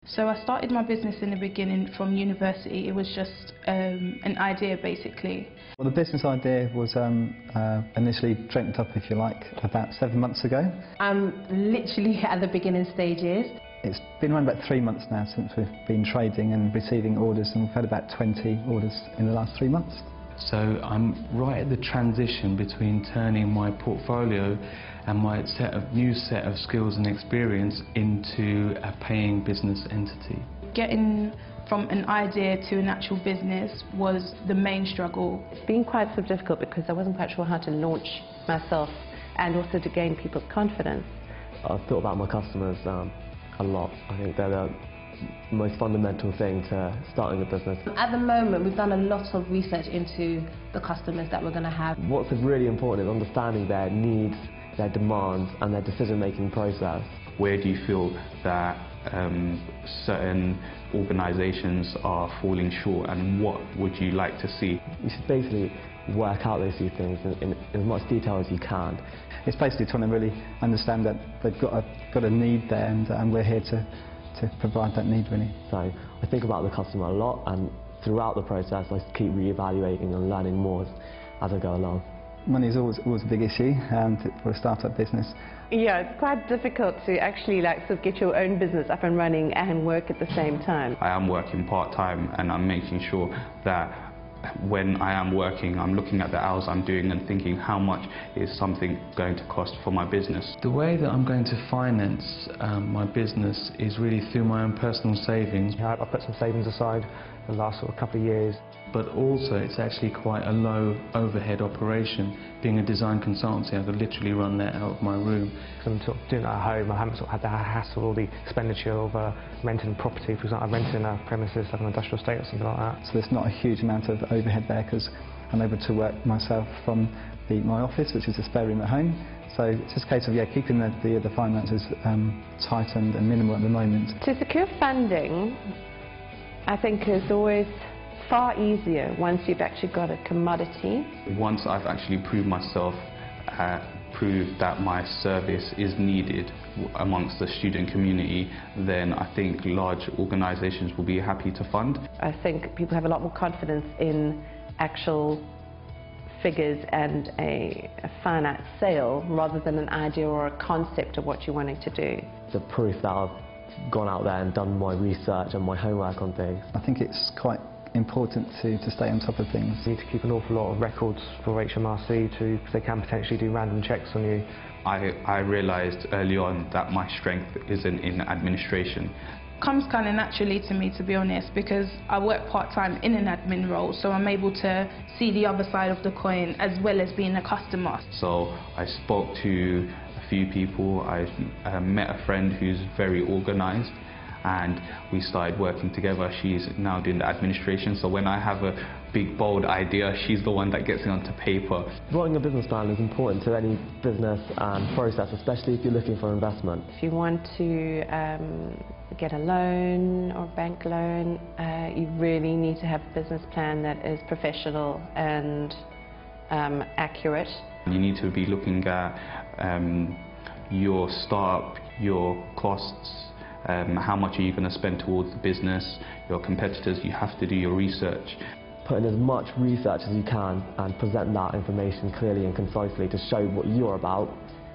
So I started my business in the beginning from university. It was just an idea, basically. Well, the business idea was initially dreamt up, if you like, about 7 months ago. I'm literally at the beginning stages. It's been around about 3 months now since we've been trading and receiving orders, and we've had about 20 orders in the last 3 months. So I'm right at the transition between turning my portfolio and my new set of skills and experience into a paying business entity. Getting from an idea to an actual business was the main struggle. It's been quite so difficult because I wasn't quite sure how to launch myself and also to gain people's confidence. I've thought about my customers a lot. I think they're the most fundamental thing to starting a business. At the moment, we've done a lot of research into the customers that we're going to have. What's really important is understanding their needs, their demands and their decision-making process. Where do you feel that certain organisations are falling short, and what would you like to see? You should basically work out those two things in as much detail as you can. It's basically trying to really understand that they've got a need there, and we're here to provide that need, really. So I think about the customer a lot, and throughout the process I keep re-evaluating and learning more as I go along. Money is always a big issue for a startup business. Yeah, it's quite difficult to actually sort of get your own business up and running and work at the same time. I am working part-time, and I'm making sure that when I am working, I'm looking at the hours I'm doing and thinking how much is something going to cost for my business. The way that I'm going to finance my business is really through my own personal savings. I've put some savings aside the last couple of years. But also it's actually quite a low overhead operation. Being a design consultancy, I could literally run that out of my room. I'm doing it at home. I haven't had the hassle or the expenditure of renting a property. For example, I'm renting a premises like an industrial estate or something like that. So there's not a huge amount of overhead there because I'm able to work myself from my office, which is a spare room at home. So it's just a case of keeping the finances tight and minimal at the moment. To secure funding, I think is always far easier once you've actually got a commodity. Once I've actually proved myself, proved that my service is needed amongst the student community, then I think large organisations will be happy to fund. I think people have a lot more confidence in actual figures and a finite sale rather than an idea or a concept of what you're wanting to do. The proof that I've gone out there and done my research and my homework on things. I think it's quite important to stay on top of things. You need to keep an awful lot of records for HMRC because they can potentially do random checks on you. I realised early on that my strength isn't in administration. Comes kind of naturally to me, to be honest, because I work part-time in an admin role, so I'm able to see the other side of the coin as well as being a customer. So I spoke to a few people. I met a friend who's very organised, and we started working together. She's now doing the administration, so when I have a big bold idea, she's the one that gets it onto paper. Writing a business plan is important to any business and process, especially if you're looking for investment. If you want to get a loan or bank loan, you really need to have a business plan that is professional and accurate. You need to be looking at your startup, your costs, how much are you going to spend towards the business, your competitors. You have to do your research. Put in as much research as you can and present that information clearly and concisely to show what you're about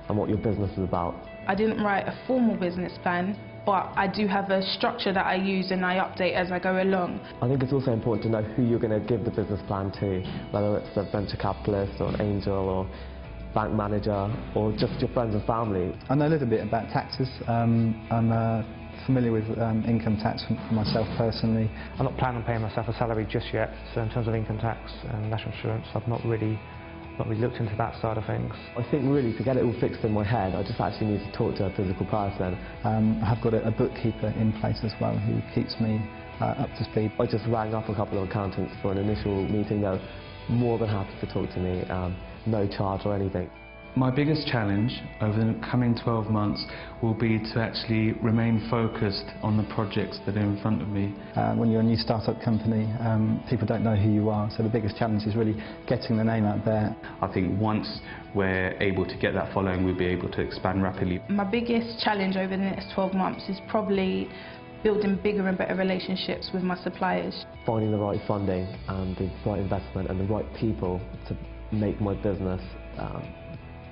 and what your business is about. I didn't write a formal business plan, but I do have a structure that I use and I update as I go along. I think it's also important to know who you're going to give the business plan to, whether it's a venture capitalist or an angel or bank manager or just your friends and family. I know a little bit about taxes. I'm familiar with income tax for myself personally. I'm not planning on paying myself a salary just yet, so in terms of income tax and national insurance, I've not really looked into that side of things. I think really to get it all fixed in my head, I just actually need to talk to a physical person. I have got a bookkeeper in place as well who keeps me up to speed. I just rang up a couple of accountants for an initial meeting. They're more than happy to talk to me, no charge or anything. My biggest challenge over the coming 12 months will be to actually remain focused on the projects that are in front of me. When you're a new startup company, people don't know who you are, so the biggest challenge is really getting the name out there. I think once we're able to get that following, we'll be able to expand rapidly. My biggest challenge over the next 12 months is probably building bigger and better relationships with my suppliers. Finding the right funding and the right investment and the right people to make my business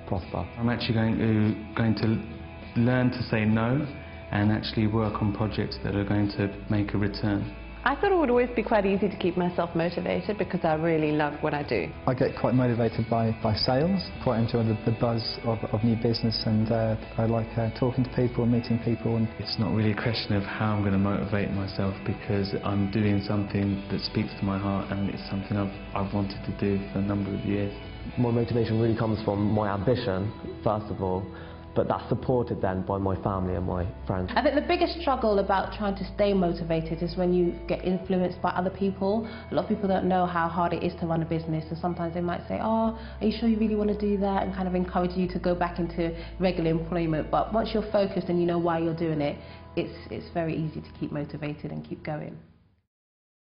prosper. I'm actually going to learn to say no and actually work on projects that are going to make a return. I thought it would always be quite easy to keep myself motivated because I really love what I do. I get quite motivated by sales, quite enjoy the buzz of new business, and I like talking to people, meeting people. And it's not really a question of how I'm going to motivate myself because I'm doing something that speaks to my heart and it's something I've wanted to do for a number of years. My motivation really comes from my ambition, first of all, but that's supported then by my family and my friends. I think the biggest struggle about trying to stay motivated is when you get influenced by other people. A lot of people don't know how hard it is to run a business, so sometimes they might say, oh, are you sure you really want to do that, and kind of encourage you to go back into regular employment. But once you're focused and you know why you're doing it, it's very easy to keep motivated and keep going.